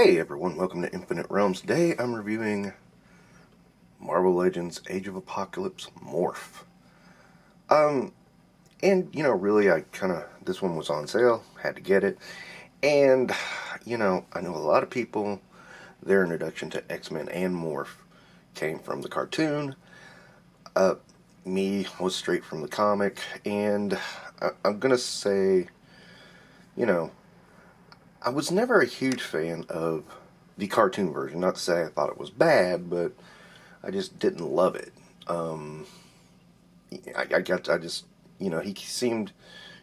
Hey everyone, welcome to Infinite Realms. Today I'm reviewing Marvel Legends Age of Apocalypse Morph. Really this one was on sale, had to get it. And, I know a lot of people, their introduction to X-Men and Morph came from the cartoon. Me was straight from the comic, and I'm gonna say, I was never a huge fan of the cartoon version. Not to say I thought it was bad, but I just didn't love it. He seemed,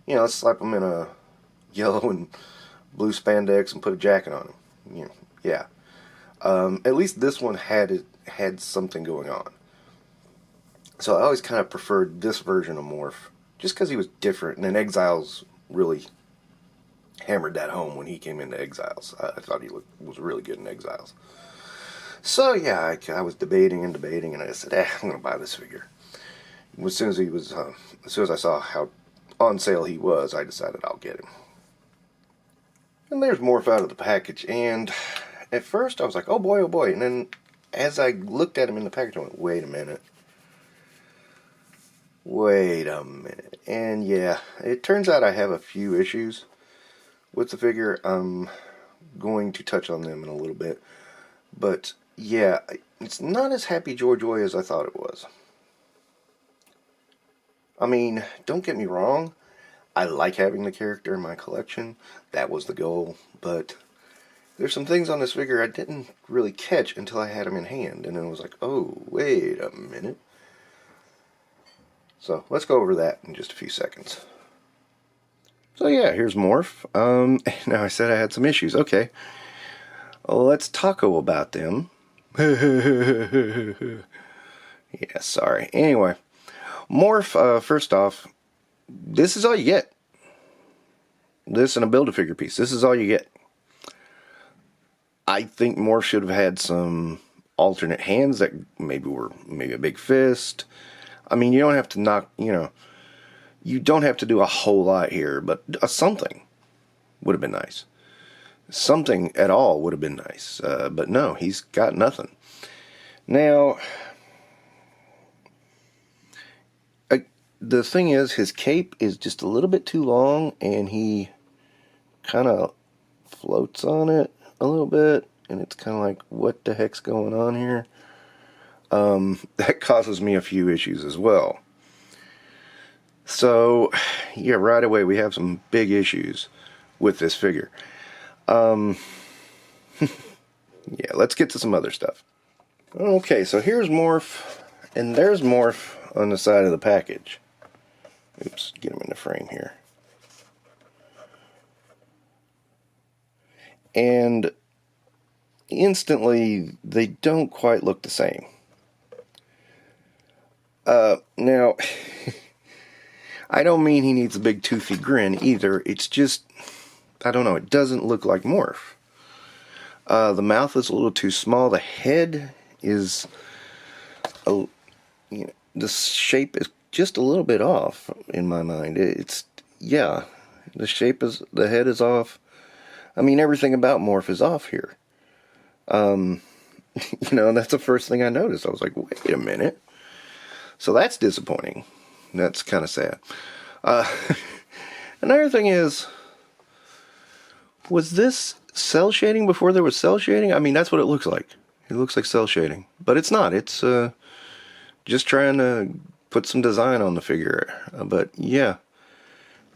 let's slap him in a yellow and blue spandex and put a jacket on him. Yeah. At least this one had something going on. So I always kind of preferred this version of Morph, just because he was different, and then Exiles really hammered that home when he came into Exiles. I thought he was really good in Exiles. So yeah, I was debating, and I said, I'm going to buy this figure. As soon as I saw how on sale he was, I decided I'll get him. And there's Morph out of the package, and at first I was like, oh boy, and then as I looked at him in the package, I went, wait a minute. And yeah, it turns out I have a few issues with the figure. I'm going to touch on them in a little bit. But yeah, it's not as happy joy as I thought it was. I mean, don't get me wrong, I like having the character in my collection. That was the goal. But there's some things on this figure I didn't really catch until I had him in hand. And then it was like, oh, wait a minute. So let's go over that in just a few seconds. So yeah, here's Morph. Now I said I had some issues. Okay. Well, let's taco about them. Yeah, sorry. Anyway, Morph, first off, this is all you get. This and a Build-A-Figure piece. This is all you get. I think Morph should have had some alternate hands that maybe a big fist. I mean, you don't have to you don't have to do a whole lot here, but something would have been nice. Something at all would have been nice. But no, he's got nothing. Now, the thing is, his cape is just a little bit too long, and he kind of floats on it a little bit, and it's kind of like, what the heck's going on here? That causes me a few issues as well. So, yeah, right away we have some big issues with this figure. Yeah, let's get to some other stuff. Okay, so here's Morph, and there's Morph on the side of the package. Oops, get him in the frame here. And instantly, they don't quite look the same. Now, I don't mean he needs a big toothy grin either. It's just, I don't know, it doesn't look like Morph. The mouth is a little too small. The head is, the shape is just a little bit off in my mind. The head is off. I mean, everything about Morph is off here. That's the first thing I noticed. I was like, wait a minute. So that's disappointing. That's kind of sad. Another thing is, was this cell shading before there was cell shading? I mean, that's what it looks like. It looks like cell shading. But it's not. It's just trying to put some design on the figure. But yeah,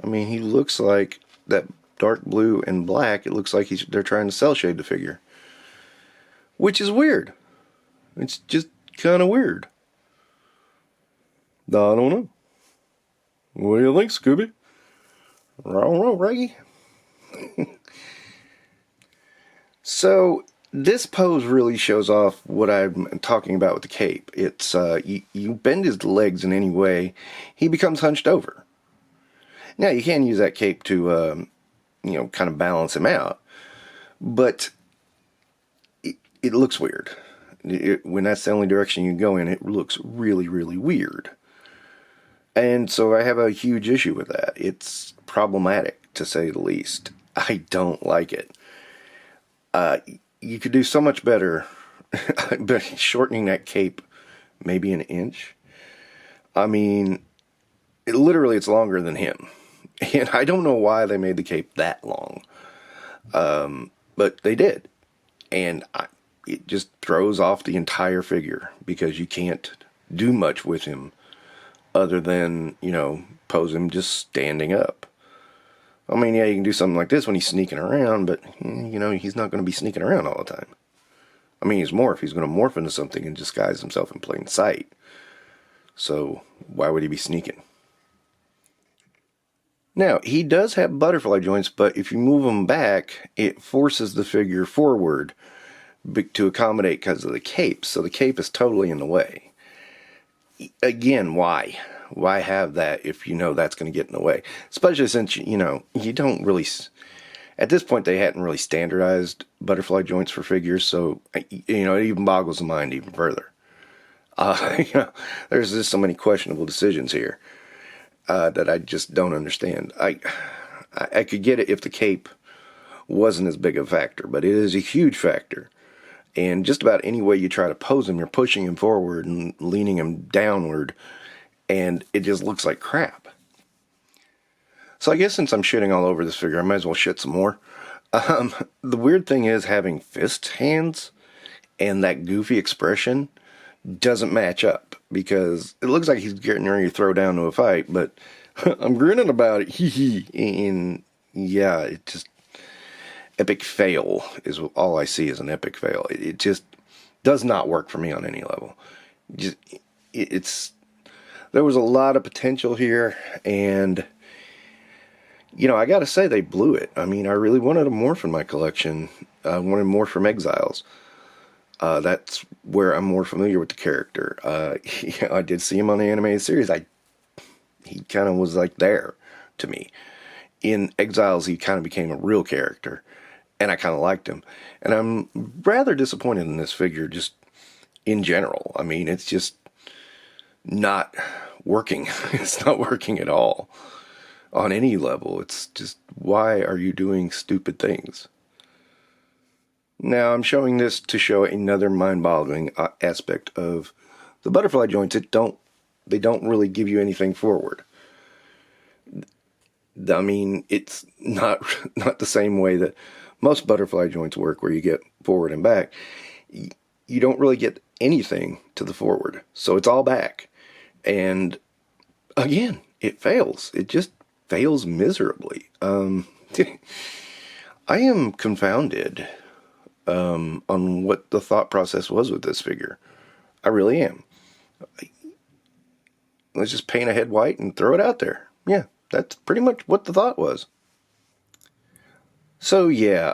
I mean, he looks like that dark blue and black. It looks like they're trying to cell shade the figure. Which is weird. It's just kind of weird. I don't know. What do you think, Scooby? I don't know, Reggie. So, this pose really shows off what I'm talking about with the cape. It's, you bend his legs in any way, he becomes hunched over. Now, you can use that cape to, kind of balance him out. But, it looks weird. When that's the only direction you go in, it looks really, really weird. And so I have a huge issue with that. It's problematic, to say the least. I don't like it. you could do so much better by shortening that cape maybe an inch. I mean, literally it's longer than him. And I don't know why they made the cape that long. But they did. And it just throws off the entire figure because you can't do much with him other than, pose him just standing up. I mean, yeah, you can do something like this when he's sneaking around, but, he's not going to be sneaking around all the time. I mean, he's Morph. He's going to morph into something and disguise himself in plain sight. So, why would he be sneaking? Now, he does have butterfly joints, but if you move them back, it forces the figure forward to accommodate because of the cape. So the cape is totally in the way. Again, why? Why have that if you know that's going to get in the way? Especially since, you don't really... At this point, they hadn't really standardized butterfly joints for figures, so, it even boggles the mind even further. There's just so many questionable decisions here. That I just don't understand. I could get it if the cape wasn't as big a factor, but it is a huge factor. And just about any way you try to pose him, you're pushing him forward and leaning him downward, and it just looks like crap. So I guess since I'm shitting all over this figure, I might as well shit some more. The weird thing is having fist hands and that goofy expression doesn't match up, because it looks like he's getting ready to throw down to a fight, but I'm grinning about it, and yeah, it just, epic fail is all I see is an epic fail. It just does not work for me on any level. There was a lot of potential here, and, I gotta say, they blew it. I mean, I really wanted a Morph in my collection. I wanted more from Exiles. That's where I'm more familiar with the character. I did see him on the animated series. He kind of was like there to me. In Exiles, he kind of became a real character, and I kind of liked him. And I'm rather disappointed in this figure just in general. I mean, it's just not working. It's not working at all on any level. It's just, why are you doing stupid things? Now, I'm showing this to show another mind-boggling aspect of the butterfly joints. They don't really give you anything forward. I mean, it's not the same way that most butterfly joints work, where you get forward and back. You don't really get anything to the forward, so it's all back. And again, it fails. It just fails miserably. I am confounded on what the thought process was with this figure. I really am. Let's just paint a head white and throw it out there. Yeah, that's pretty much what the thought was. So yeah,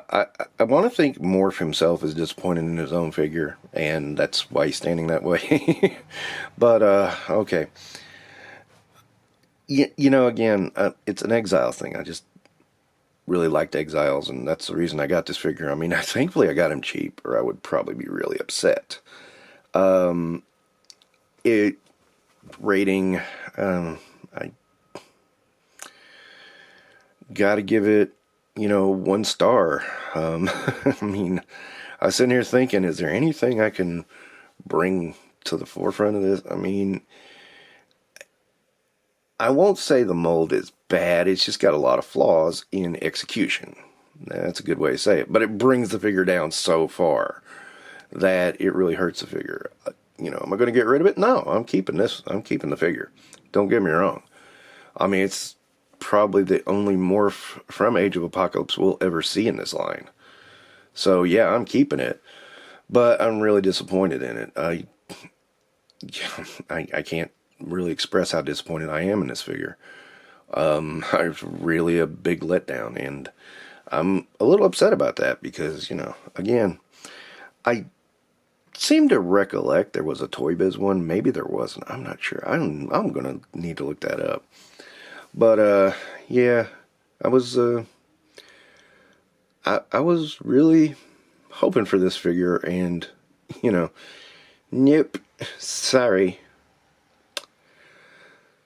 I want to think Morph himself is disappointed in his own figure, and that's why he's standing that way. But, okay. Again, it's an Exile thing. I just really liked Exiles, and that's the reason I got this figure. I mean, thankfully I got him cheap, or I would probably be really upset. Rating, I gotta give it, 1 star. I mean, I was sitting here thinking, is there anything I can bring to the forefront of this? I mean, I won't say the mold is bad. It's just got a lot of flaws in execution. That's a good way to say it. But it brings the figure down so far that it really hurts the figure. Am I going to get rid of it? No, I'm keeping this. I'm keeping the figure. Don't get me wrong. I mean, it's probably the only Morph from Age of Apocalypse we'll ever see in this line. So, yeah, I'm keeping it. But I'm really disappointed in it. I can't really express how disappointed I am in this figure. It's really a big letdown, and I'm a little upset about that because, again, I seem to recollect there was a Toy Biz one. Maybe there wasn't. I'm not sure. I'm gonna need to look that up. But yeah, I was really hoping for this figure, and nope, sorry.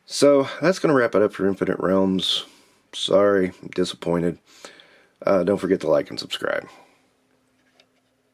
So that's gonna wrap it up for Infinite Realms. Sorry, disappointed. Don't forget to like and subscribe.